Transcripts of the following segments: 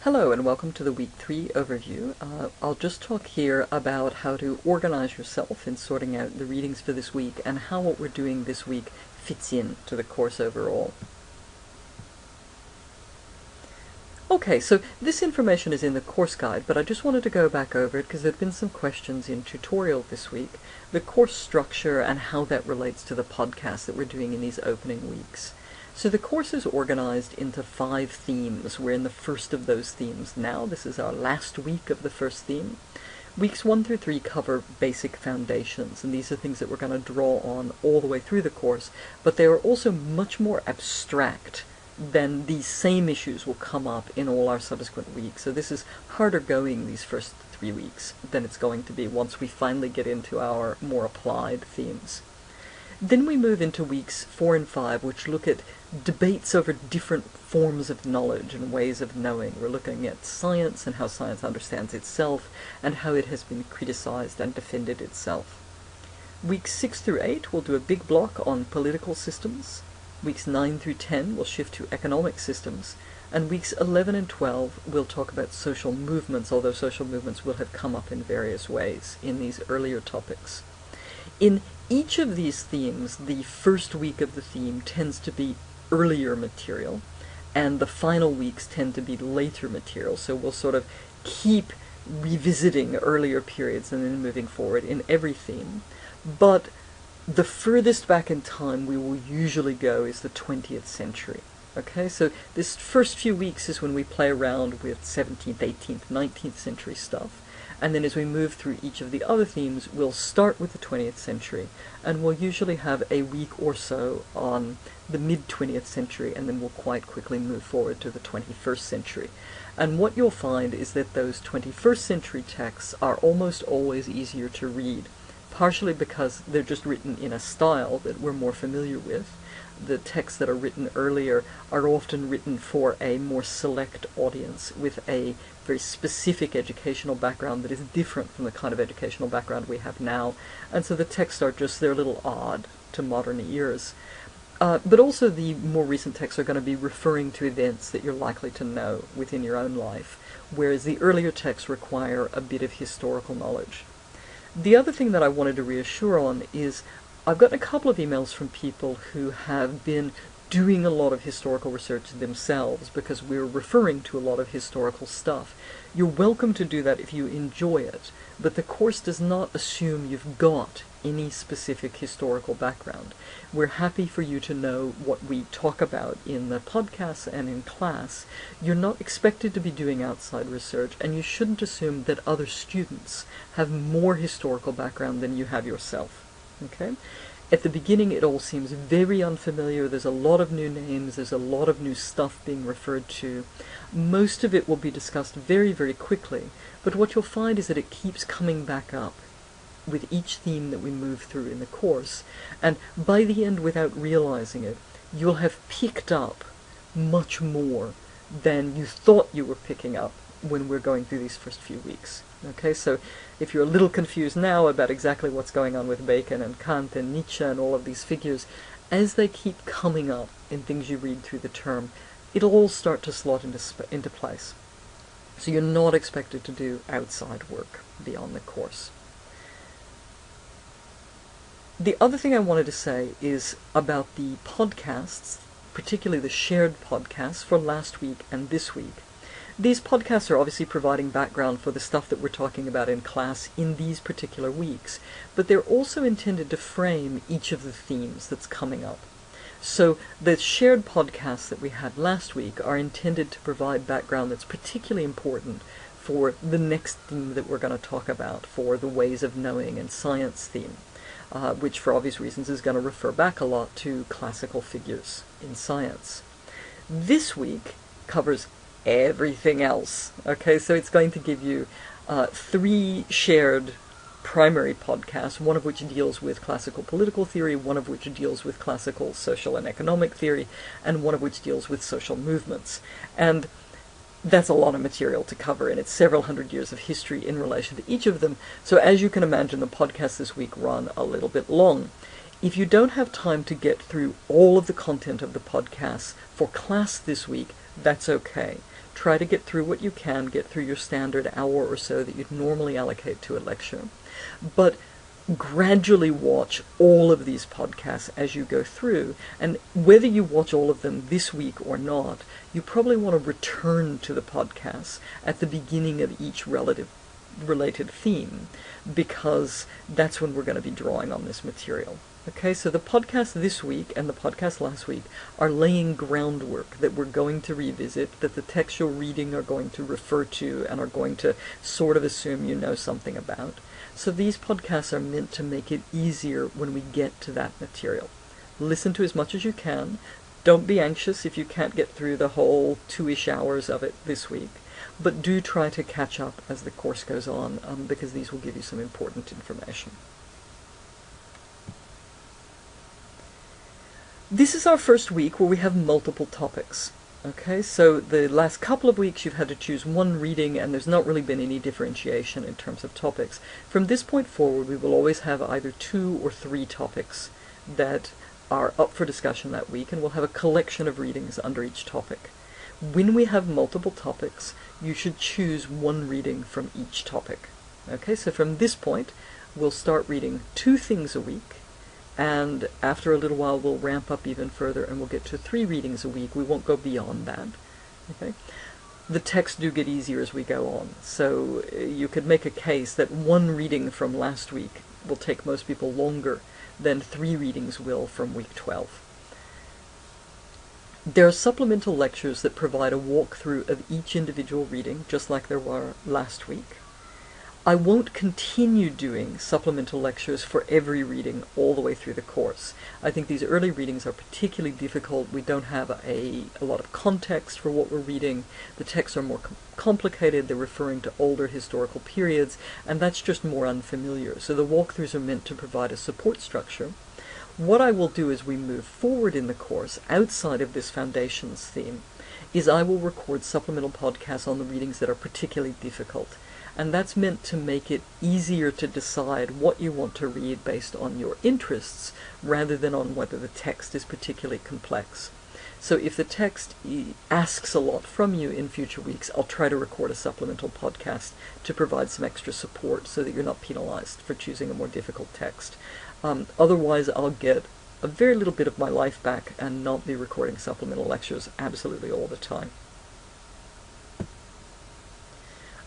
Hello and welcome to the Week 3 overview. I'll just talk here about how to organize yourself in sorting out the readings for this week and how what we're doing this week fits in to the course overall. Okay, so this information is in the course guide, but I just wanted to go back over it because there have been some questions in tutorial this week, the course structure and how that relates to the podcast that we're doing in these opening weeks. So the course is organized into 5 themes. We're in the first of those themes now. This is our last week of the first theme. Weeks 1 through 3 cover basic foundations, and these are things that we're going to draw on all the way through the course, but they are also much more abstract than these same issues will come up in all our subsequent weeks. So this is harder going these first 3 weeks than it's going to be once we finally get into our more applied themes. Then we move into weeks 4 and 5, which look at debates over different forms of knowledge and ways of knowing. We're looking at science and how science understands itself and how it has been criticized and defended itself. Weeks 6 through 8 we'll do a big block on political systems. Weeks 9 through 10 will shift to economic systems, and weeks 11 and 12 we'll talk about social movements, although social movements will have come up in various ways in these earlier topics. In each of these themes, the first week of the theme tends to be earlier material, and the final weeks tend to be later material, so we'll sort of keep revisiting earlier periods and then moving forward in every theme. But the furthest back in time we will usually go is the 20th century. Okay, so this first few weeks is when we play around with 17th, 18th, 19th century stuff. And then as we move through each of the other themes, we'll start with the 20th century, and we'll usually have a week or so on the mid-20th century, and then we'll quite quickly move forward to the 21st century. And what you'll find is that those 21st century texts are almost always easier to read, partially because they're just written in a style that we're more familiar with. The texts that are written earlier are often written for a more select audience with a very specific educational background that is different from the kind of educational background we have now, and so the texts are just, they're a little odd to modern ears. But also the more recent texts are going to be referring to events that you're likely to know within your own life, whereas the earlier texts require a bit of historical knowledge. The other thing that I wanted to reassure on is I've gotten a couple of emails from people who have been doing a lot of historical research themselves because we're referring to a lot of historical stuff. You're welcome to do that if you enjoy it, but the course does not assume you've got any specific historical background. We're happy for you to know what we talk about in the podcast and in class. You're not expected to be doing outside research, and you shouldn't assume that other students have more historical background than you have yourself. Okay? At the beginning it all seems very unfamiliar, there's a lot of new names, there's a lot of new stuff being referred to. Most of it will be discussed very, very quickly, but what you'll find is that it keeps coming back up with each theme that we move through in the course, and by the end, without realizing it, you'll have picked up much more than you thought you were picking up when we're going through these first few weeks. Okay, so if you're a little confused now about exactly what's going on with Bacon and Kant and Nietzsche and all of these figures, as they keep coming up in things you read through the term, it'll all start to slot into place. So you're not expected to do outside work beyond the course. The other thing I wanted to say is about the podcasts, particularly the shared podcasts for last week and this week. These podcasts are obviously providing background for the stuff that we're talking about in class in these particular weeks, but they're also intended to frame each of the themes that's coming up. So the shared podcasts that we had last week are intended to provide background that's particularly important for the next theme that we're going to talk about, for the ways of knowing and science theme, which for obvious reasons is going to refer back a lot to classical figures in science. This week covers everything else. Okay, so it's going to give you 3 shared primary podcasts, one of which deals with classical political theory, one of which deals with classical social and economic theory, and one of which deals with social movements. And that's a lot of material to cover, and it's several hundred years of history in relation to each of them. So as you can imagine, the podcasts this week run a little bit long. If you don't have time to get through all of the content of the podcasts for class this week, that's okay. Try to get through what you can, get through your standard hour or so that you'd normally allocate to a lecture. But gradually watch all of these podcasts as you go through, and whether you watch all of them this week or not, you probably want to return to the podcasts at the beginning of each related theme, because that's when we're going to be drawing on this material. Okay, so the podcast this week and the podcast last week are laying groundwork that we're going to revisit, that the texts you're reading are going to refer to and are going to sort of assume you know something about. So these podcasts are meant to make it easier when we get to that material. Listen to as much as you can. Don't be anxious if you can't get through the whole 2-ish hours of it this week, but do try to catch up as the course goes on, because these will give you some important information. This is our first week where we have multiple topics. Okay, so the last couple of weeks you've had to choose one reading, and there's not really been any differentiation in terms of topics. From this point forward, we will always have either 2 or 3 topics that are up for discussion that week, and we'll have a collection of readings under each topic. When we have multiple topics, you should choose one reading from each topic. Okay, so from this point, we'll start reading 2 things a week, and after a little while we'll ramp up even further and we'll get to 3 readings a week. We won't go beyond that. Okay? The texts do get easier as we go on, so you could make a case that 1 reading from last week will take most people longer than 3 readings will from week 12. There are supplemental lectures that provide a walkthrough of each individual reading, just like there were last week. I won't continue doing supplemental lectures for every reading all the way through the course. I think these early readings are particularly difficult. We don't have a lot of context for what we're reading. The texts are more complicated. They're referring to older historical periods, and that's just more unfamiliar. So the walkthroughs are meant to provide a support structure. What I will do as we move forward in the course, outside of this Foundations theme, is I will record supplemental podcasts on the readings that are particularly difficult. And that's meant to make it easier to decide what you want to read based on your interests, rather than on whether the text is particularly complex. So if the text asks a lot from you in future weeks, I'll try to record a supplemental podcast to provide some extra support so that you're not penalized for choosing a more difficult text. Otherwise, I'll get a very little bit of my life back and not be recording supplemental lectures absolutely all the time.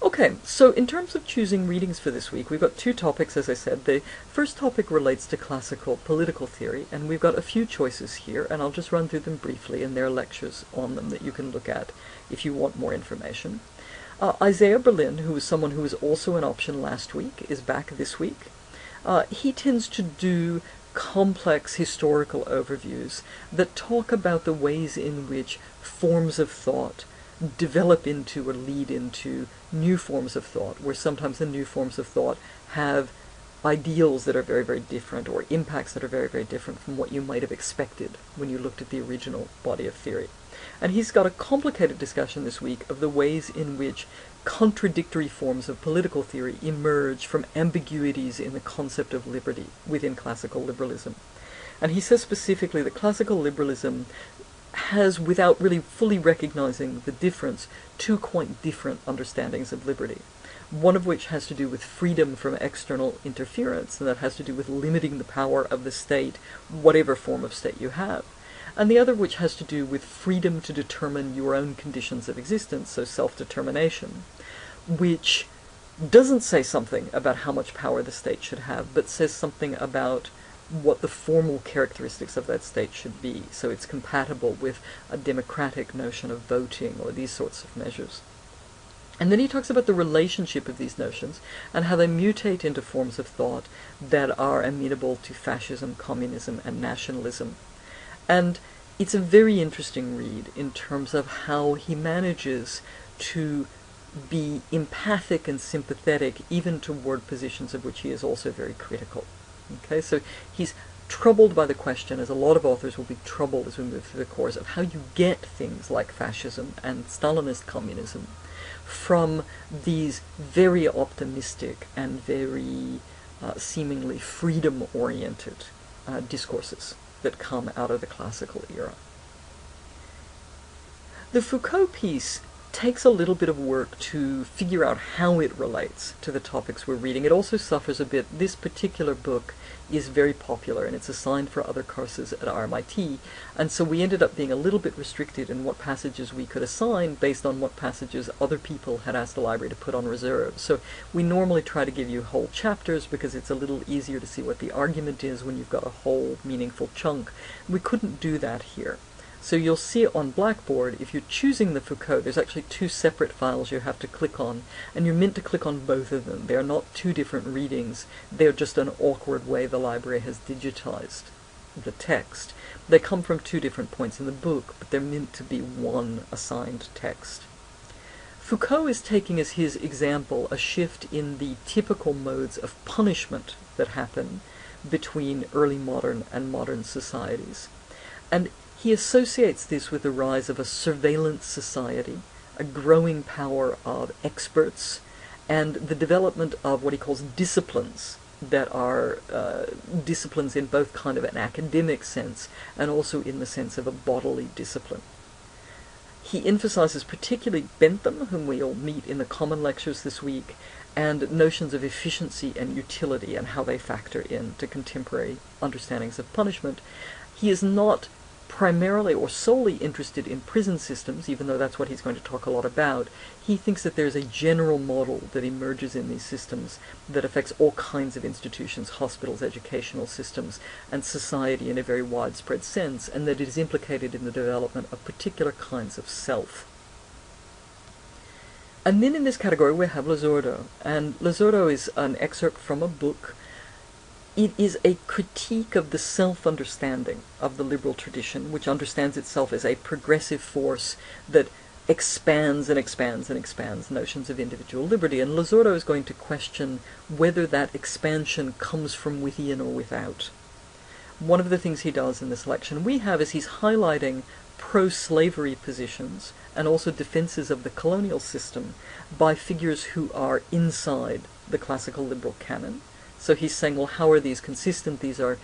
Okay, so in terms of choosing readings for this week, we've got 2 topics, as I said. The first topic relates to classical political theory, and we've got a few choices here, and I'll just run through them briefly, and there are lectures on them that you can look at if you want more information. Isaiah Berlin, who was someone who was also an option last week, is back this week. He tends to do complex historical overviews that talk about the ways in which forms of thought develop into or lead into new forms of thought, where sometimes the new forms of thought have ideals that are very, very different, or impacts that are very, very different from what you might have expected when you looked at the original body of theory. And he's got a complicated discussion this week of the ways in which contradictory forms of political theory emerge from ambiguities in the concept of liberty within classical liberalism. And he says specifically that classical liberalism has, without really fully recognizing the difference, 2 quite different understandings of liberty. One of which has to do with freedom from external interference, and that has to do with limiting the power of the state, whatever form of state you have. And the other which has to do with freedom to determine your own conditions of existence, so self-determination, which doesn't say something about how much power the state should have, but says something about what the formal characteristics of that state should be, so it's compatible with a democratic notion of voting or these sorts of measures. And then he talks about the relationship of these notions and how they mutate into forms of thought that are amenable to fascism, communism, and nationalism. And it's a very interesting read in terms of how he manages to be empathic and sympathetic even toward positions of which he is also very critical. Okay, so he's troubled by the question, as a lot of authors will be troubled as we move through the course, of how you get things like fascism and Stalinist communism from these very optimistic and very seemingly freedom-oriented discourses that come out of the classical era. The Foucault piece takes a little bit of work to figure out how it relates to the topics we're reading. It also suffers a bit. This particular book is very popular, and it's assigned for other courses at RMIT, and so we ended up being a little bit restricted in what passages we could assign based on what passages other people had asked the library to put on reserve. So we normally try to give you whole chapters because it's a little easier to see what the argument is when you've got a whole meaningful chunk. We couldn't do that here. So you'll see on Blackboard, if you're choosing the Foucault, there's actually two separate files you have to click on, and you're meant to click on both of them. They're not two different readings. They're just an awkward way the library has digitized the text. They come from two different points in the book, but they're meant to be one assigned text. Foucault is taking as his example a shift in the typical modes of punishment that happen between early modern and modern societies. And he associates this with the rise of a surveillance society, a growing power of experts, and the development of what he calls disciplines that are disciplines in both kind of an academic sense and also in the sense of a bodily discipline. He emphasizes particularly Bentham, whom we all meet in the common lectures this week, and notions of efficiency and utility and how they factor into contemporary understandings of punishment. He is not primarily or solely interested in prison systems, even though that's what he's going to talk a lot about. He thinks that there's a general model that emerges in these systems that affects all kinds of institutions, hospitals, educational systems, and society in a very widespread sense, and that it is implicated in the development of particular kinds of self. And then in this category we have Lazordo, and Lazordo is an excerpt from a book. It is a critique of the self-understanding of the liberal tradition, which understands itself as a progressive force that expands and expands and expands notions of individual liberty. And Lazordo is going to question whether that expansion comes from within or without. One of the things he does in the selection we have is he's highlighting pro-slavery positions and also defenses of the colonial system by figures who are inside the classical liberal canon. So he's saying, well, how are these consistent? These are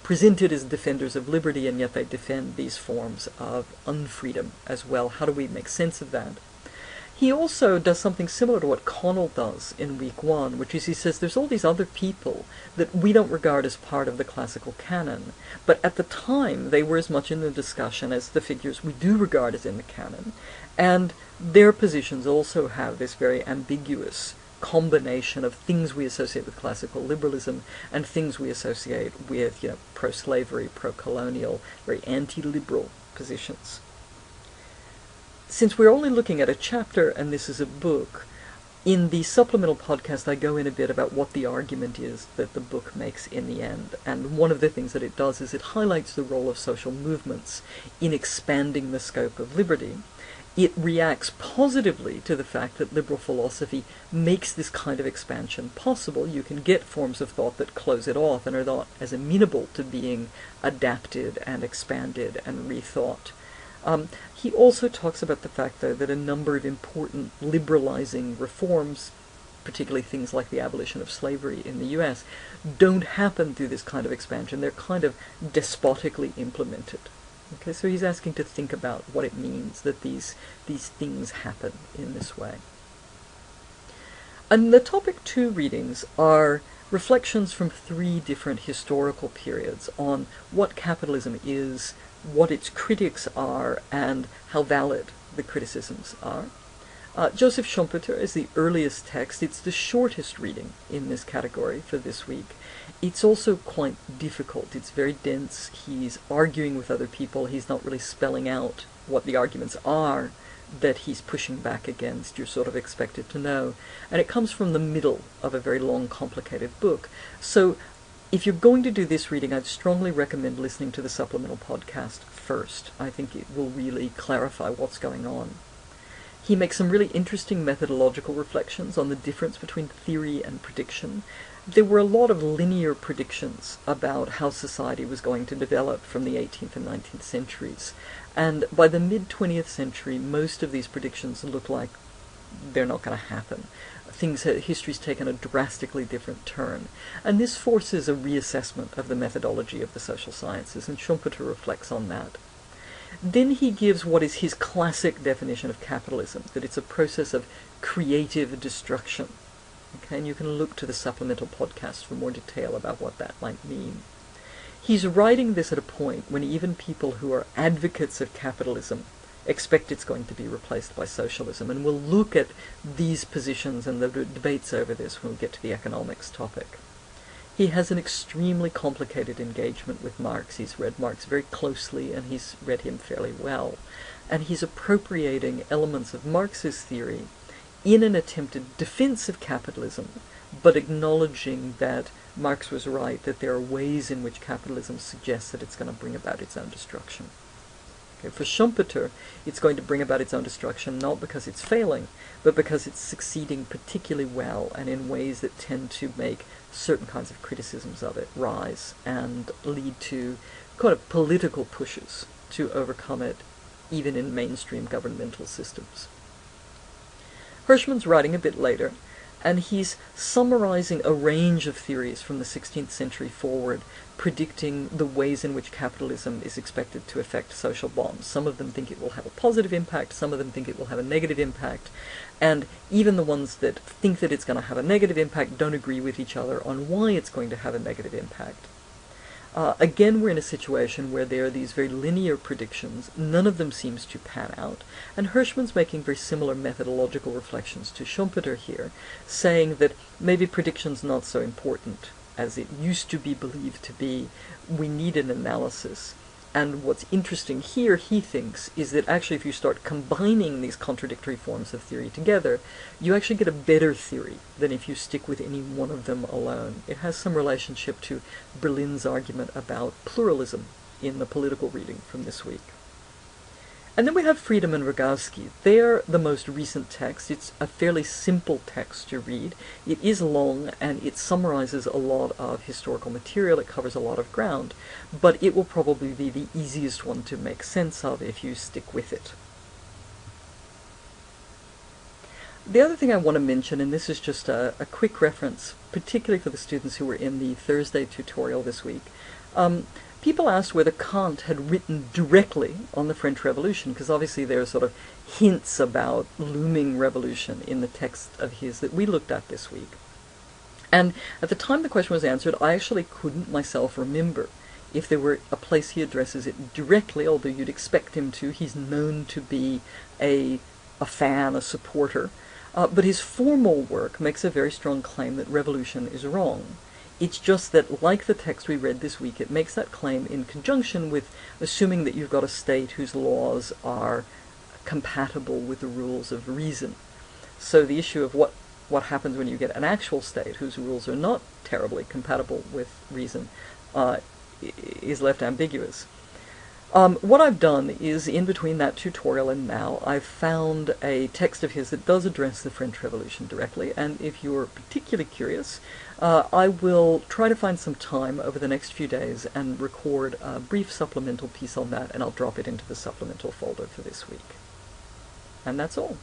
presented as defenders of liberty, and yet they defend these forms of unfreedom as well. How do we make sense of that? He also does something similar to what Connell does in week one, which is he says there's all these other people that we don't regard as part of the classical canon, but at the time they were as much in the discussion as the figures we do regard as in the canon, and their positions also have this very ambiguous combination of things we associate with classical liberalism and things we associate with, pro-slavery, pro-colonial, very anti-liberal positions. Since we're only looking at a chapter and this is a book, in the supplemental podcast I go in a bit about what the argument is that the book makes in the end, and one of the things that it does is it highlights the role of social movements in expanding the scope of liberty. It reacts positively to the fact that liberal philosophy makes this kind of expansion possible. You can get forms of thought that close it off and are not as amenable to being adapted and expanded and rethought. He also talks about the fact, though, that a number of important liberalizing reforms, particularly things like the abolition of slavery in the US, don't happen through this kind of expansion. They're kind of despotically implemented. Okay, so he's asking to think about what it means that these things happen in this way. And the topic 2 readings are reflections from 3 different historical periods on what capitalism is, what its critics are, and how valid the criticisms are. Joseph Schumpeter is the earliest text. It's the shortest reading in this category for this week. It's also quite difficult. It's very dense. He's arguing with other people. He's not really spelling out what the arguments are that he's pushing back against. You're sort of expected to know. And it comes from the middle of a very long, complicated book. So if you're going to do this reading, I'd strongly recommend listening to the supplemental podcast first. I think it will really clarify what's going on. He makes some really interesting methodological reflections on the difference between theory and prediction. There were a lot of linear predictions about how society was going to develop from the 18th and 19th centuries. And by the mid-20th century, most of these predictions look like they're not going to happen. History's taken a drastically different turn. And this forces a reassessment of the methodology of the social sciences, and Schumpeter reflects on that. Then he gives what is his classic definition of capitalism, that it's a process of creative destruction. Okay, and you can look to the supplemental podcast for more detail about what that might mean. He's writing this at a point when even people who are advocates of capitalism expect it's going to be replaced by socialism, and we'll look at these positions and the debates over this when we get to the economics topic. He has an extremely complicated engagement with Marx. He's read Marx very closely, and he's read him fairly well. And he's appropriating elements of Marx's theory in an attempted defense of capitalism, but acknowledging that Marx was right, that there are ways in which capitalism suggests that it's going to bring about its own destruction. Okay, for Schumpeter, it's going to bring about its own destruction not because it's failing, but because it's succeeding particularly well and in ways that tend to make certain kinds of criticisms of it rise and lead to kind of political pushes to overcome it, even in mainstream governmental systems. Hirschman's writing a bit later, and he's summarizing a range of theories from the 16th century forward, predicting the ways in which capitalism is expected to affect social bonds. Some of them think it will have a positive impact, some of them think it will have a negative impact, and even the ones that think that it's going to have a negative impact don't agree with each other on why it's going to have a negative impact. Again, we're in a situation where there are these very linear predictions. None of them seems to pan out. And Hirschman's making very similar methodological reflections to Schumpeter here, saying that maybe prediction's not so important as it used to be believed to be. We need an analysis. And what's interesting here, he thinks, is that actually if you start combining these contradictory forms of theory together, you actually get a better theory than if you stick with any one of them alone. It has some relationship to Berlin's argument about pluralism in the political reading from this week. And then we have Friedman and Rogowski. They're the most recent text. It's a fairly simple text to read. It is long, and it summarizes a lot of historical material. It covers a lot of ground, but it will probably be the easiest one to make sense of if you stick with it. The other thing I want to mention, and this is just a quick reference, particularly for the students who were in the Thursday tutorial this week, people asked whether Kant had written directly on the French Revolution, because obviously there are sort of hints about looming revolution in the text of his that we looked at this week. And at the time the question was answered, I actually couldn't myself remember if there were a place he addresses it directly, although you'd expect him to. He's known to be a fan, a supporter. But his formal work makes a very strong claim that revolution is wrong. It's just that, like the text we read this week, it makes that claim in conjunction with assuming that you've got a state whose laws are compatible with the rules of reason. So the issue of what happens when you get an actual state whose rules are not terribly compatible with reason is left ambiguous. What I've done is, in between that tutorial and now, I've found a text of his that does address the French Revolution directly, and if you're particularly curious, I will try to find some time over the next few days and record a brief supplemental piece on that, and I'll drop it into the supplemental folder for this week. And that's all.